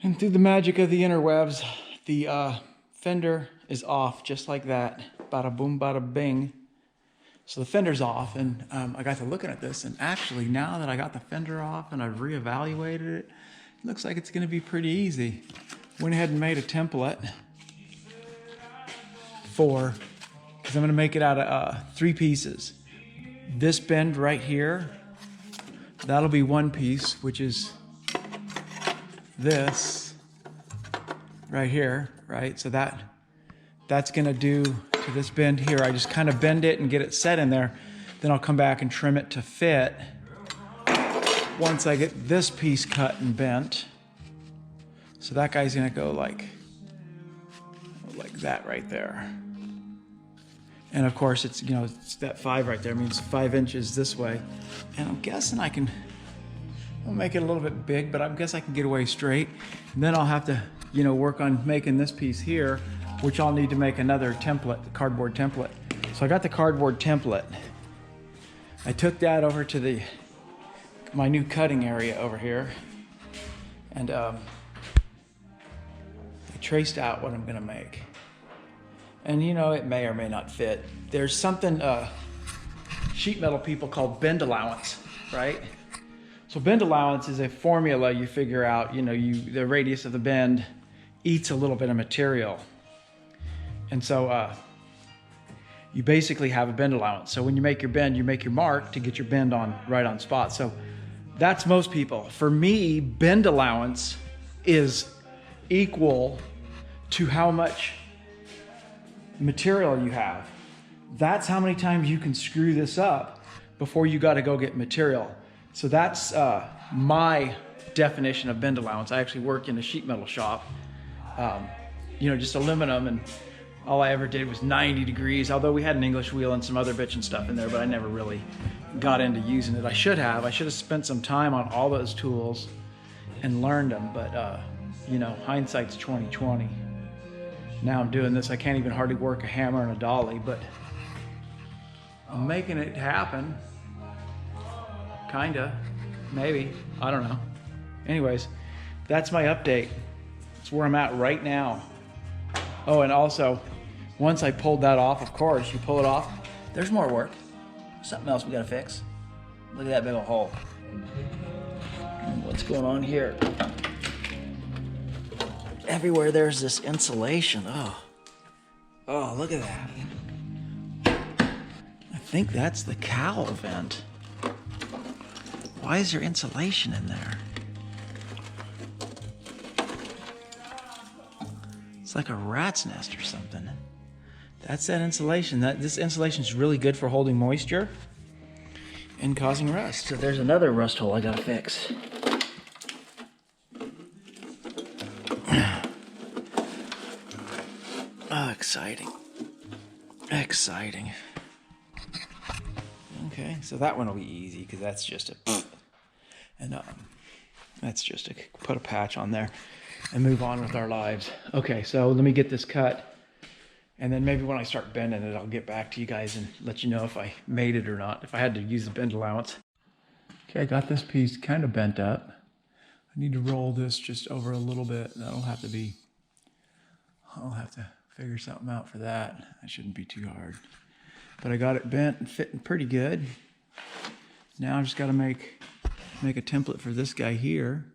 And through the magic of the interwebs, the fender is off just like that. Bada boom, bada bing. So the fender's off, and I got to looking at this, and actually now that I got the fender off and I've reevaluated it, it looks like it's going to be pretty easy. Went ahead and made a template for, because I'm going to make it out of 3 pieces. This bend right here, that'll be 1 piece, which is this right here, right? So that's gonna do to this bend here. I just kind of bend it and get it set in there. Then I'll come back and trim it to fit once I get this piece cut and bent. So that guy's gonna go like that right there. And of course it's, you know, it's that 5 right there, means 5 inches this way. And I'm guessing I'll make it a little bit big, but I guess I can get away straight. And then I'll have to, you know, work on making this piece here, which I'll need to make another template, the cardboard template. So I got the cardboard template. I took that over to my new cutting area over here, and I traced out what I'm gonna make. And you know, it may or may not fit. There's something sheet metal people call bend allowance, right? So bend allowance is a formula you figure out, you know, the radius of the bend eats a little bit of material. And so you basically have a bend allowance. So when you make your bend, you make your mark to get your bend right on spot. So that's most people. For me, bend allowance is equal to how much material you have. That's how many times you can screw this up before you got to go get material. So that's my definition of bend allowance. I actually work in a sheet metal shop, you know, just aluminum, and all I ever did was 90 degrees, although we had an English wheel and some other bitchin' stuff in there, but I never really got into using it. I should have spent some time on all those tools and learned them, but you know, hindsight's 20/20. Now I'm doing this, I can't even hardly work a hammer and a dolly, but I'm making it happen. Kinda, maybe, I don't know. Anyways, that's my update. That's where I'm at right now. Oh, and also, once I pulled that off, of course, you pull it off, there's more work. Something else we gotta fix. Look at that big old hole. What's going on here? Everywhere there's this insulation. Oh, look at that. I think that's the cowl vent. Why is there insulation in there? It's like a rat's nest or something. That's that insulation. This insulation is really good for holding moisture and causing rust. So there's another rust hole I gotta fix. Oh, exciting. Exciting. Okay, so that one will be easy because that's just that's just to put a patch on there and move on with our lives. Okay, so let me get this cut, and then maybe when I start bending it, I'll get back to you guys and let you know if I made it or not, if I had to use the bend allowance. Okay, I got this piece kind of bent up. I need to roll this just over a little bit. I'll have to figure something out for that. That shouldn't be too hard. But I got it bent and fitting pretty good. Now I just got to make a template for this guy here.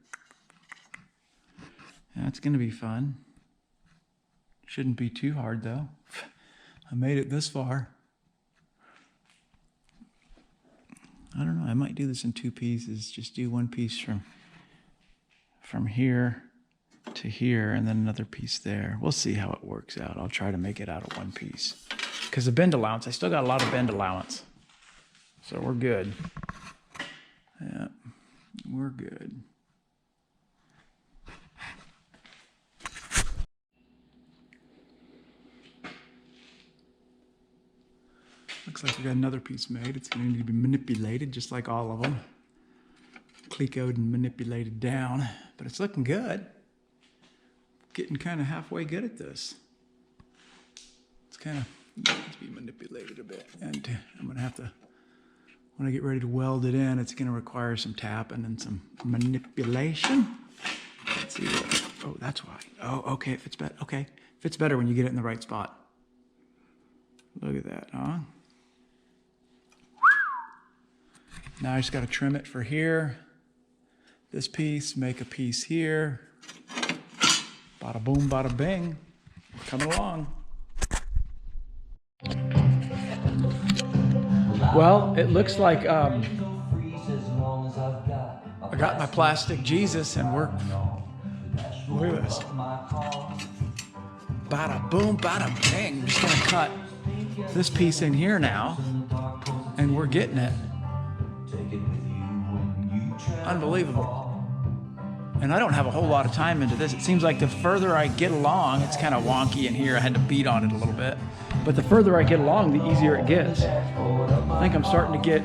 That's going to be fun. Shouldn't be too hard though. I made it this far. I don't know, I might do this in 2 pieces. Just do 1 piece from here to here and then another piece there. We'll see how it works out. I'll try to make it out of 1 piece. Because the bend allowance, I still got a lot of bend allowance. So we're good. Yeah, we're good. Looks like we got another piece made. It's going to need to be manipulated just like all of them. Clecoed and manipulated down. But it's looking good. Getting kind of halfway good at this. It's kind of needs to be manipulated a bit. And I'm going to have to, when I get ready to weld it in, it's going to require some tapping and some manipulation. Let's see Oh, that's why. Oh, okay, it fits better. Okay, fits better when you get it in the right spot. Look at that, huh? Now I just got to trim it for here. This piece, make a piece here. Bada boom, bada bing. We're coming along. Well, it looks like I got my plastic Jesus and we're, look at this. Bada boom, bada bing. I'm just gonna cut this piece in here now and we're getting it. Unbelievable. And I don't have a whole lot of time into this. It seems like the further I get along, it's kind of wonky in here. I had to beat on it a little bit. But the further I get along, the easier it gets. I think I'm starting to get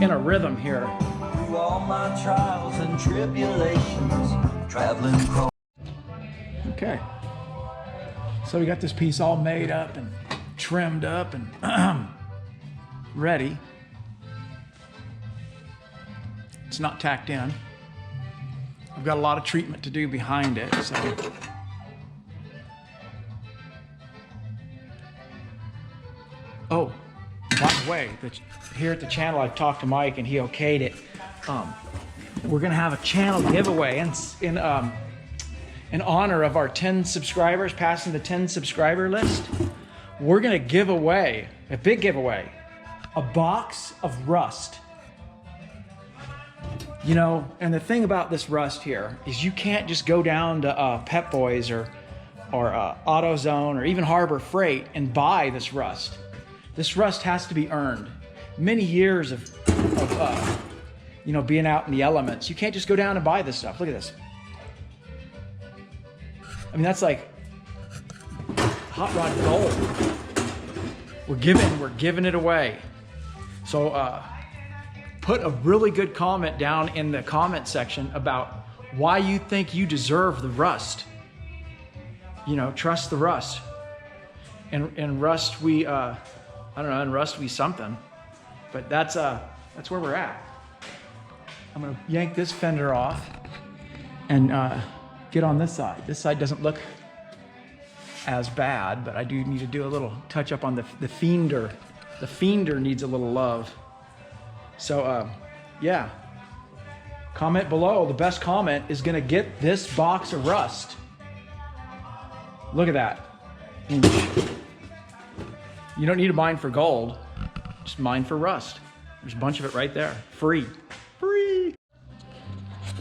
in a rhythm here. Through all my trials and tribulations, traveling across. Okay. So we got this piece all made up and trimmed up and ready. It's not tacked in. I've got a lot of treatment to do behind it, so. Oh, by the way, here at the channel, I've talked to Mike and he okayed it. We're gonna have a channel giveaway in honor of our 10 subscribers, passing the 10 subscriber list. We're gonna give away, a big giveaway, a box of rust. You know, and the thing about this rust here is you can't just go down to Pep Boys or AutoZone or even Harbor Freight and buy this rust. This rust has to be earned. Many years of you know, being out in the elements. You can't just go down and buy this stuff. Look at this. I mean, that's like hot rod gold. We're giving it away. So put a really good comment down in the comment section about why you think you deserve the rust. You know, trust the rust. And rust we, I don't know, and rust we something. But that's where we're at. I'm gonna yank this fender off and get on this side. This side doesn't look as bad, but I do need to do a little touch up on the fender. The fender needs a little love. So, yeah, comment below. The best comment is gonna get this box of rust. Look at that. You don't need to mine for gold, just mine for rust. There's a bunch of it right there, free. Free.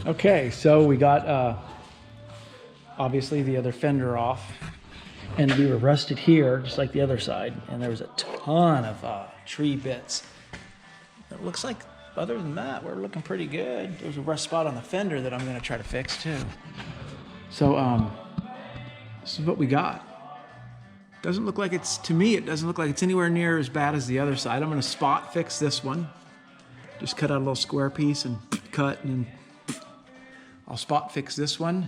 Okay, so we got, obviously the other fender off, and we were rusted here, just like the other side, and there was a ton of tree bits. It looks like, other than that, we're looking pretty good. There's a rust spot on the fender that I'm gonna try to fix too. So, this is what we got. Doesn't look like it's, to me, it doesn't look like it's anywhere near as bad as the other side. I'm gonna spot fix this one. Just cut out a little square piece and cut, and I'll spot fix this one.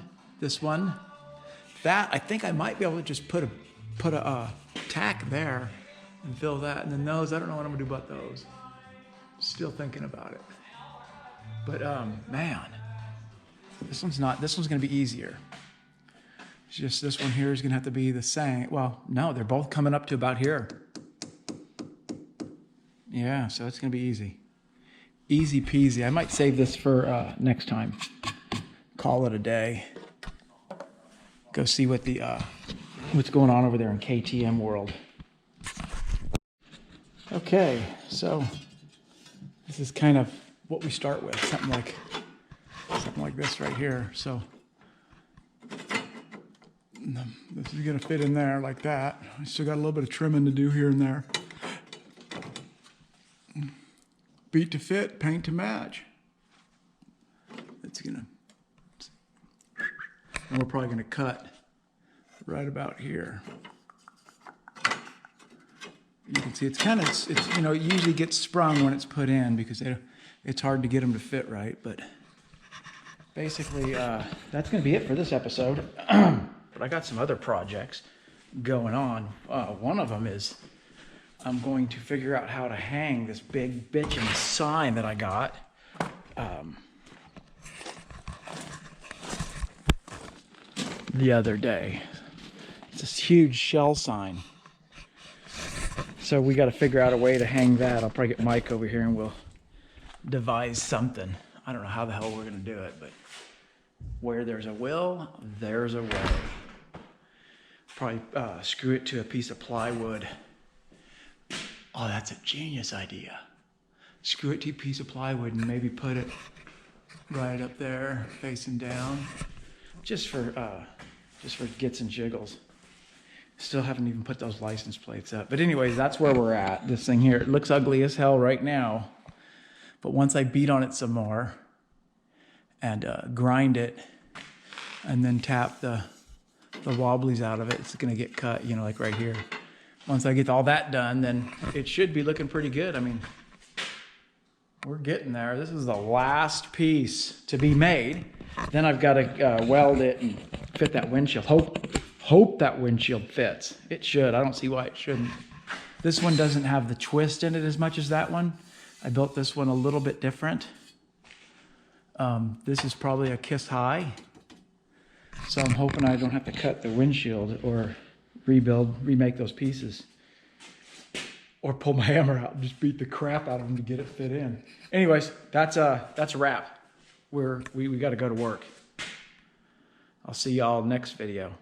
That, I think I might be able to just put a tack there and fill that. And then those, I don't know what I'm gonna do about those. Still thinking about it. But man, this one's gonna be easier. It's just this one here is gonna have to be the same. Well, no, they're both coming up to about here. Yeah, so it's gonna be easy. Easy peasy. I might save this for next time. Call it a day. Go see what the what's going on over there in KTM world. Okay, so this is kind of what we start with, something like this right here. So this is gonna fit in there like that. I still got a little bit of trimming to do here and there. Beat to fit, paint to match. It's gonna, and we're probably gonna cut right about here. You can see it's kind of, it's you know, it usually gets sprung when it's put in because it's hard to get them to fit right. But basically, that's going to be it for this episode. But I got some other projects going on. One of them is I'm going to figure out how to hang this big bitchin' sign that I got. the other day. It's this huge shell sign. So we got to figure out a way to hang that. I'll probably get Mike over here and we'll devise something. I don't know how the hell we're going to do it, but where there's a will, there's a way. Probably screw it to a piece of plywood. Oh, that's a genius idea. Screw it to a piece of plywood and maybe put it right up there, facing down, just for gits and jiggles. Still haven't even put those license plates up. But anyways, that's where we're at. This thing here, it looks ugly as hell right now. But once I beat on it some more and grind it and then tap the wobblies out of it, it's gonna get cut, you know, like right here. Once I get all that done, then it should be looking pretty good. I mean, we're getting there. This is the last piece to be made. Then I've got to weld it and fit that windshield. Hope that windshield fits. It should. I don't see why it shouldn't. This one doesn't have the twist in it as much as that one. I built this one a little bit different. This is probably a kiss high. So I'm hoping I don't have to cut the windshield or remake those pieces. Or pull my hammer out and just beat the crap out of them to get it fit in. Anyways, that's a wrap. We got to go to work. I'll see y'all next video.